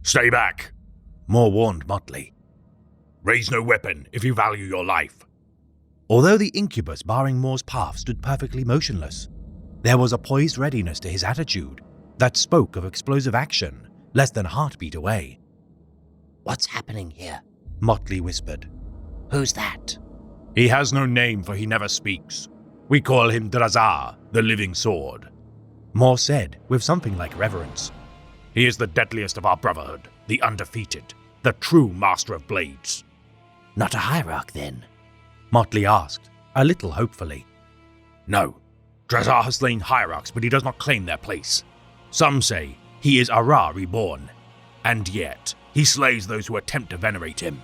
Stay back, Moore warned Motley. Raise no weapon if you value your life. Although the incubus barring Moore's path stood perfectly motionless, there was a poised readiness to his attitude that spoke of explosive action less than a heartbeat away. "What's happening here?" Motley whispered. "Who's that?" He has no name, for he never speaks. We call him Drazar, the Living Sword, Moore said with something like reverence. He is the deadliest of our brotherhood, the undefeated, the true master of blades. "Not a hierarch, then?" Motley asked, a little hopefully. No, Drazar has slain hierarchs, but he does not claim their place. Some say he is Ara reborn, and yet he slays those who attempt to venerate him.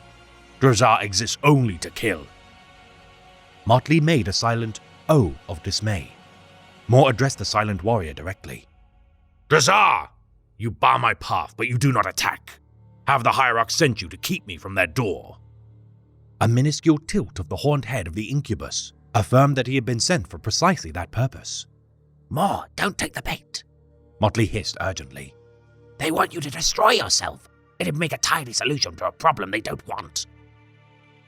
Drazar exists only to kill. Motley made a silent "oh" of dismay. Moore addressed the silent warrior directly. Drazar! You bar my path, but you do not attack. Have the hierarchs sent you to keep me from their door? A minuscule tilt of the horned head of the incubus affirmed that he had been sent for precisely that purpose. "Moore, don't take the bait," Motley hissed urgently. "They want you to destroy yourself. It'd make a tidy solution to a problem they don't want."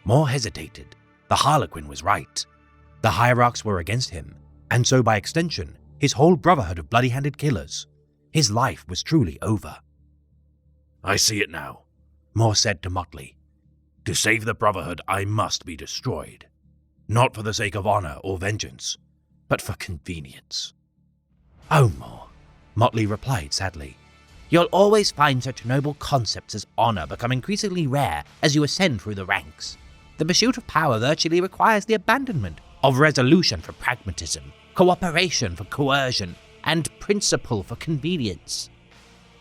Moore hesitated. The Harlequin was right. The hierarchs were against him, and so by extension, his whole brotherhood of bloody-handed killers. His life was truly over. I see it now, Moore said to Motley. To save the brotherhood, I must be destroyed. Not for the sake of honor or vengeance, but for convenience. Oh, Moore, Motley replied sadly. "You'll always find such noble concepts as honor become increasingly rare as you ascend through the ranks. The pursuit of power virtually requires the abandonment of resolution for pragmatism, cooperation for coercion, and principle for convenience.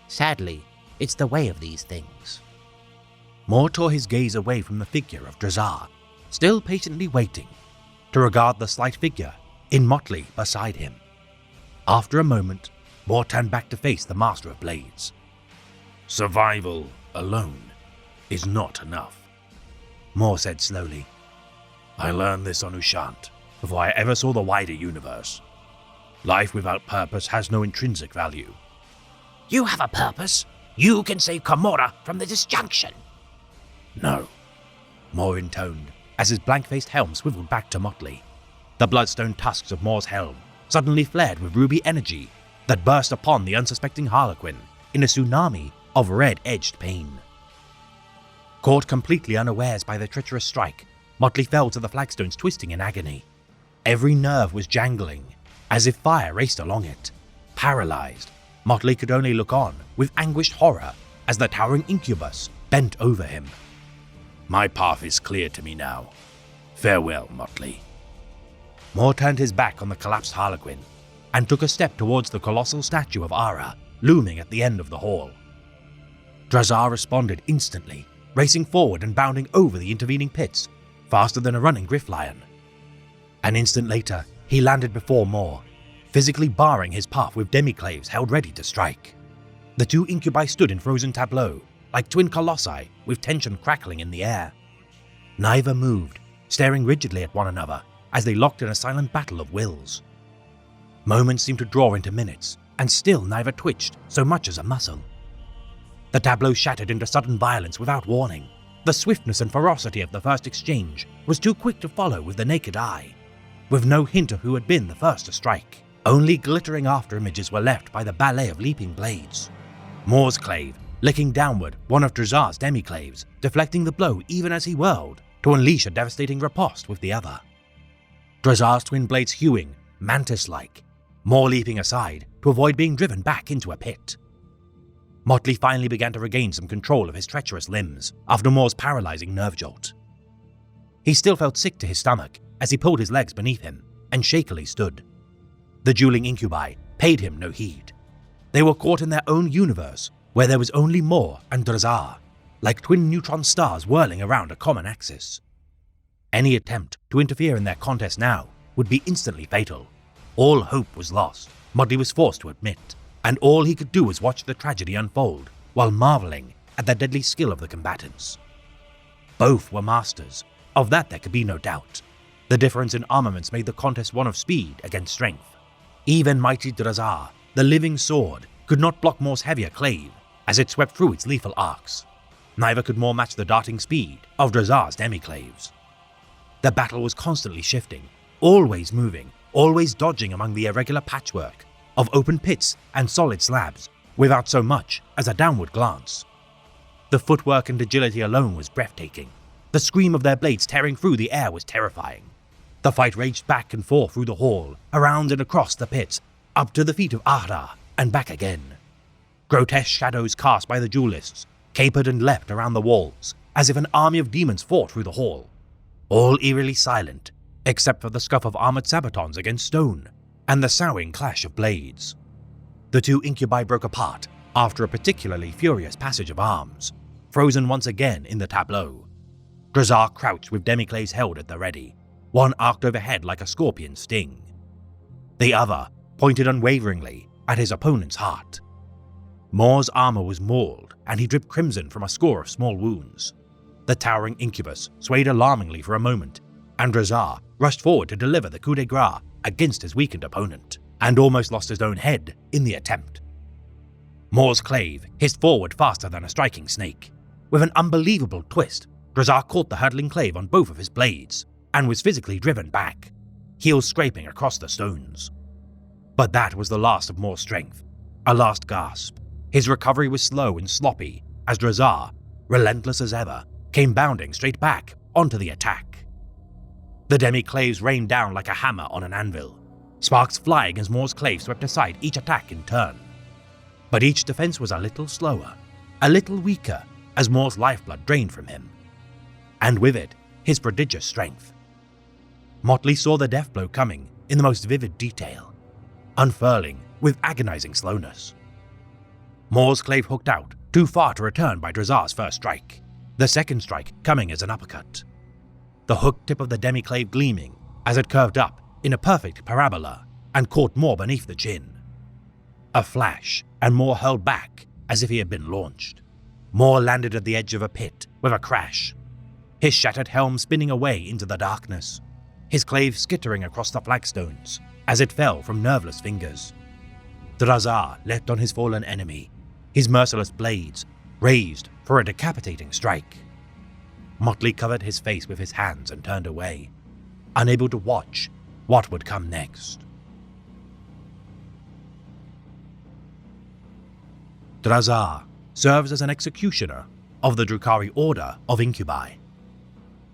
Sadly, it's the way of these things." Moore tore his gaze away from the figure of Drazar, still patiently waiting, to regard the slight figure in Motley beside him. After a moment, Moore turned back to face the Master of Blades. Survival alone is not enough, Moore said slowly. I learned this on Ushant before I ever saw the wider universe. Life without purpose has no intrinsic value. "You have a purpose. You can save Kamora from the disjunction." No, Moore intoned, as his blank-faced helm swiveled back to Motley. The bloodstone tusks of Moore's helm suddenly flared with ruby energy that burst upon the unsuspecting Harlequin in a tsunami of red-edged pain. Caught completely unawares by the treacherous strike, Motley fell to the flagstones, twisting in agony. Every nerve was jangling, as if fire raced along it. Paralyzed, Motley could only look on with anguished horror as the towering incubus bent over him. My path is clear to me now. Farewell, Motley. Moore turned his back on the collapsed Harlequin and took a step towards the colossal statue of Ara looming at the end of the hall. Drazar responded instantly, racing forward and bounding over the intervening pits, faster than a running grifflion. An instant later, he landed before Moore, physically barring his path with demiclaves held ready to strike. The two incubi stood in frozen tableau, like twin colossi with tension crackling in the air. Neither moved, staring rigidly at one another as they locked in a silent battle of wills. Moments seemed to draw into minutes, and still neither twitched so much as a muscle. The tableau shattered into sudden violence without warning. The swiftness and ferocity of the first exchange was too quick to follow with the naked eye. With no hint of who had been the first to strike, only glittering afterimages were left by the ballet of leaping blades. Moore's clave, licking downward one of Drazar's demiclaves, deflecting the blow even as he whirled to unleash a devastating riposte with the other. Drazar's twin blades hewing, mantis-like, Moore leaping aside to avoid being driven back into a pit. Motley finally began to regain some control of his treacherous limbs after Moore's paralyzing nerve jolt. He still felt sick to his stomach as he pulled his legs beneath him and shakily stood. The dueling incubi paid him no heed. They were caught in their own universe where there was only Moore and Drazar, like twin neutron stars whirling around a common axis. Any attempt to interfere in their contest now would be instantly fatal. All hope was lost, Motley was forced to admit, and all he could do was watch the tragedy unfold while marveling at the deadly skill of the combatants. Both were masters, of that there could be no doubt. The difference in armaments made the contest one of speed against strength. Even mighty Drazar, the living sword, could not block Moore's heavier clave, as it swept through its lethal arcs. Neither could more match the darting speed of Drazar's demiclaves. The battle was constantly shifting, always moving, always dodging among the irregular patchwork of open pits and solid slabs, without so much as a downward glance. The footwork and agility alone was breathtaking. The scream of their blades tearing through the air was terrifying. The fight raged back and forth through the hall, around and across the pits, up to the feet of Ahra, and back again. Grotesque shadows cast by the duelists capered and leapt around the walls, as if an army of demons fought through the hall. All eerily silent, except for the scuff of armored sabatons against stone, and the soughing clash of blades. The two incubi broke apart after a particularly furious passage of arms, frozen once again in the tableau. Drazar crouched with demiclaves held at the ready, one arced overhead like a scorpion's sting. The other pointed unwaveringly at his opponent's heart. Mor's armor was mauled, and he dripped crimson from a score of small wounds. The towering incubus swayed alarmingly for a moment, and Drazar rushed forward to deliver the coup de grace against his weakened opponent, and almost lost his own head in the attempt. Mor's clave hissed forward faster than a striking snake. With an unbelievable twist, Drazar caught the hurtling clave on both of his blades, and was physically driven back, heels scraping across the stones. But that was the last of Mor's strength, a last gasp. His recovery was slow and sloppy as Drazar, relentless as ever, came bounding straight back onto the attack. The demiclaves rained down like a hammer on an anvil, sparks flying as Mor's clave swept aside each attack in turn. But each defense was a little slower, a little weaker, as Mor's lifeblood drained from him. And with it, his prodigious strength. Motley saw the death blow coming in the most vivid detail, unfurling with agonizing slowness. Mor's clave hooked out, too far to return by Drazar's first strike, the second strike coming as an uppercut. The hooked tip of the demiclave gleaming as it curved up in a perfect parabola and caught Mor beneath the chin. A flash, and Mor hurled back as if he had been launched. Mor landed at the edge of a pit with a crash, his shattered helm spinning away into the darkness, his clave skittering across the flagstones as it fell from nerveless fingers. Drazar leapt on his fallen enemy, his merciless blades raised for a decapitating strike. Motley covered his face with his hands and turned away, unable to watch what would come next. Drazar serves as an executioner of the Drukhari Order of Incubi,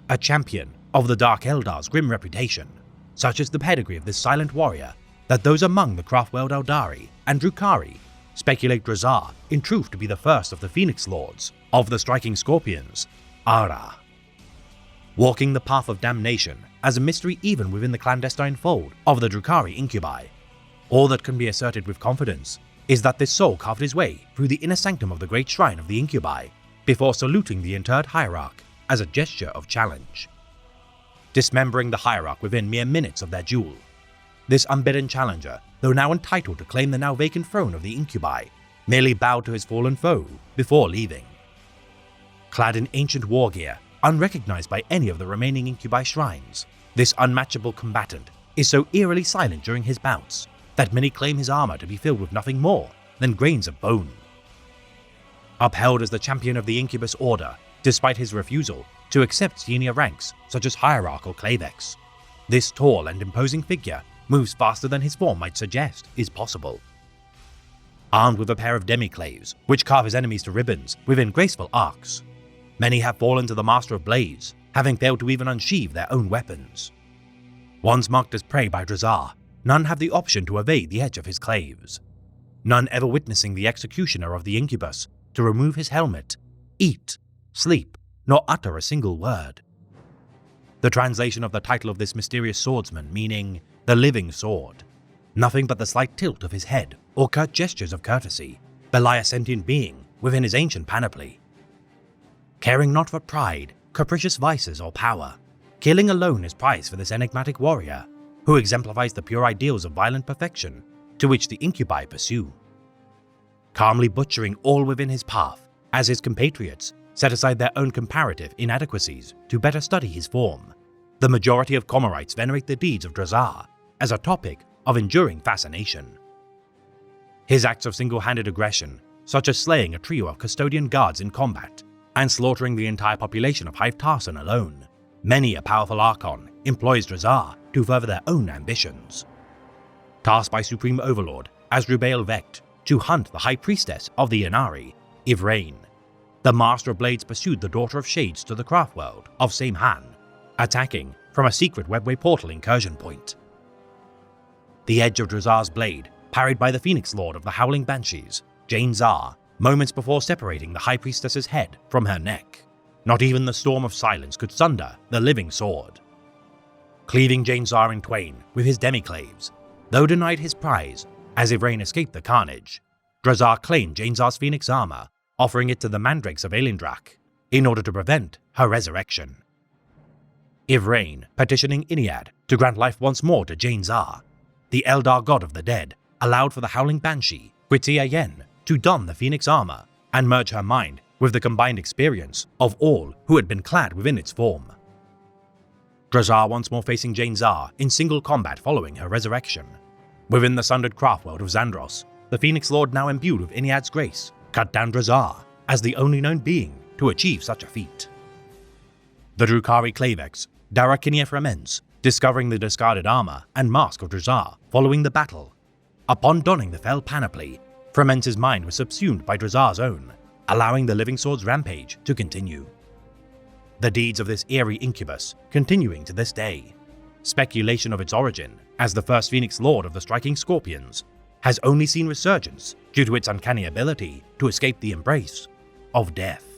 a champion of the Dark Eldar's grim reputation. Such is the pedigree of this silent warrior that those among the Craftworld Eldari and Drukhari speculate Drazar in truth to be the first of the Phoenix Lords of the Striking Scorpions, Ahra. Walking the path of damnation as a mystery even within the clandestine fold of the Drukhari Incubi, all that can be asserted with confidence is that this soul carved his way through the inner sanctum of the great shrine of the Incubi before saluting the interred hierarch as a gesture of challenge. Dismembering the hierarch within mere minutes of their duel, this unbidden challenger, though now entitled to claim the now vacant throne of the Incubi, merely bowed to his fallen foe before leaving. Clad in ancient war gear, unrecognized by any of the remaining Incubi shrines, this unmatchable combatant is so eerily silent during his bouts that many claim his armor to be filled with nothing more than grains of bone. Upheld as the champion of the Incubus Order, despite his refusal to accept senior ranks such as Hierarch or Clavex, this tall and imposing figure moves faster than his form might suggest is possible. Armed with a pair of demiclaves, which carve his enemies to ribbons within graceful arcs, many have fallen to the Master of Blades, having failed to even unsheathe their own weapons. Once marked as prey by Drazar, none have the option to evade the edge of his claves, none ever witnessing the executioner of the Incubus to remove his helmet, eat, sleep, nor utter a single word. The translation of the title of this mysterious swordsman meaning the living sword, nothing but the slight tilt of his head or curt gestures of courtesy belie a sentient being within his ancient panoply. Caring not for pride, capricious vices, or power, killing alone is prize for this enigmatic warrior who exemplifies the pure ideals of violent perfection to which the Incubi pursue. Calmly butchering all within his path as his compatriots set aside their own comparative inadequacies to better study his form, the majority of Comorites venerate the deeds of Drazar as a topic of enduring fascination. His acts of single-handed aggression such as slaying a trio of custodian guards in combat and slaughtering the entire population of Hive Tarson alone. Many a powerful Archon employs Drazhar to further their own ambitions. Tasked by Supreme Overlord Azrubael Vecht to hunt the High Priestess of the Inari, Yvraine, the Master of Blades pursued the Daughter of Shades to the craft world of Samehan, attacking from a secret webway portal incursion point. The edge of Drazhar's blade parried by the Phoenix Lord of the Howling Banshees, Jane Zar, moments before separating the High Priestess's head from her neck. Not even the Storm of Silence could sunder the living sword. Cleaving Jane Zar in twain with his demiclaves, though denied his prize, as Yvraine escaped the carnage, Drazhar claimed Jane Zar's Phoenix armor, offering it to the Mandrakes of Elendrak in order to prevent her resurrection. Yvraine petitioning Iniad to grant life once more to Jane Zar, the Eldar god of the dead, allowed for the Howling Banshee, Quitya Yen, to don the Phoenix armor and merge her mind with the combined experience of all who had been clad within its form. Drazhar once more facing Jane Zar in single combat following her resurrection. Within the sundered craft world of Xandros, the Phoenix Lord, now imbued with Iniad's grace, cut down Drazhar as the only known being to achieve such a feat. The Drukhari Klavex, Darakinia Fremens, discovering the discarded armor and mask of Drazhar following the battle. Upon donning the fell panoply, Fremens' mind was subsumed by Drazhar's own, allowing the Living Sword's rampage to continue. The deeds of this eerie incubus continuing to this day. Speculation of its origin as the first Phoenix Lord of the Striking Scorpions has only seen resurgence due to its uncanny ability to escape the embrace of death.